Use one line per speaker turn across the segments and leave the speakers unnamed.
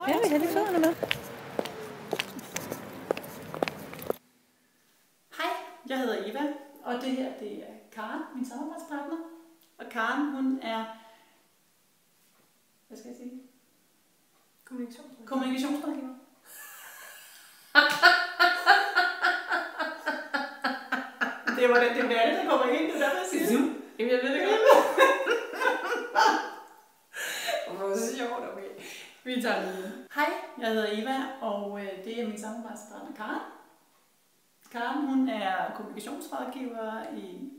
Ja, vi har lige fødderne med.
Hej, jeg hedder Eva, og det her det er Karen, min samarbejdspartner. Og Karen, hun er, hvad skal jeg sige? Kommunikationsrådgiver. Det var det andet, der kommer ind, det der, hvad siger du?
Jamen, jeg ved det godt. Hvor sjovt, okay. Vi tager det.
Hej, jeg hedder Eva, og det er min samarbejdspartner Karen. Karen, hun er kommunikationsrådgiver i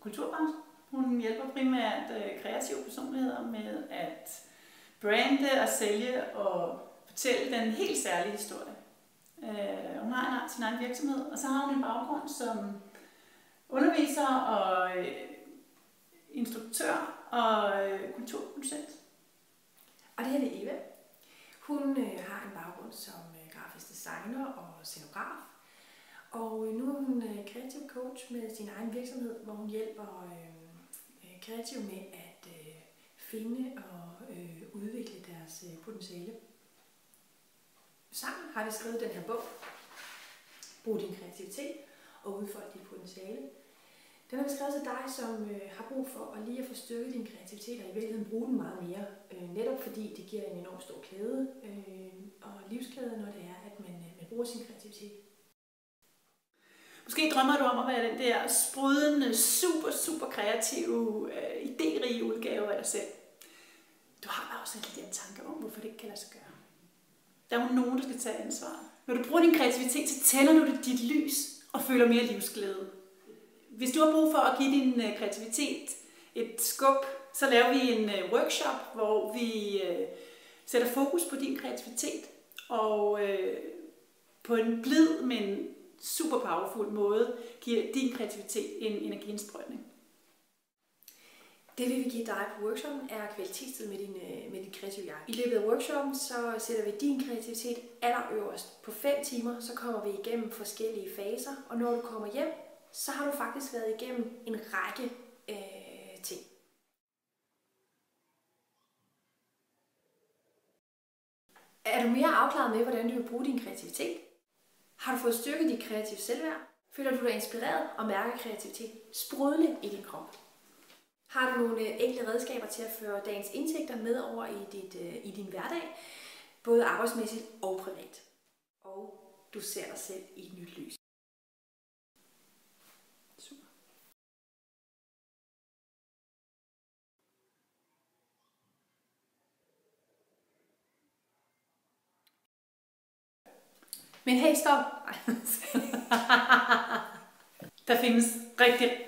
kulturbranchen. Hun hjælper primært kreative personligheder med at brande og sælge og fortælle den helt særlige historie. Hun har sin egen virksomhed, og så har hun en baggrund som underviser og instruktør og kulturproducent.
Og det her er Eva. Hun har en baggrund som grafisk designer og scenograf. Og nu er hun kreativ coach med sin egen virksomhed, hvor hun hjælper kreative med at finde og udvikle deres potentiale. Sammen har vi skrevet den her bog, Brug din kreativitet og udfolde dit potentiale. Den har vi skrevet til dig, som har brug for at lige at få styrket din kreativitet og i virkeligheden bruge den meget mere. Netop fordi det giver en enorm stor glæde og livsglæde, når det er, at man bruger sin kreativitet.
Måske drømmer du om at være den der sprudende, super kreative, idérige udgave af dig selv. Du har bare også lidt en tanke om, hvorfor det ikke kan lade sig gøre. Der er jo nogen, der skal tage ansvar. Når du bruger din kreativitet, så tænder du dit lys og føler mere livsglæde. Hvis du har brug for at give din kreativitet et skub, så laver vi en workshop, hvor vi sætter fokus på din kreativitet og på en blid, men super powerful måde giver din kreativitet en energiindsprøjtning.
Det vi vil give dig på workshoppen er kvalitetstid med din kreative jeg. I løbet af workshoppen så sætter vi din kreativitet allerøverst. På 5 timer så kommer vi igennem forskellige faser, og når du kommer hjem, så har du faktisk været igennem en række ting. Er du mere afklaret med, hvordan du vil bruge din kreativitet? Har du fået styrket dit kreative selvværd? Føler du dig inspireret og mærker kreativitet sprudle i din krop? Har du nogle enkle redskaber til at føre dagens indtægter med over i din hverdag, både arbejdsmæssigt og privat? Og du ser dig selv i et nyt lys.
Super. Men hey, stop! Der findes rigtig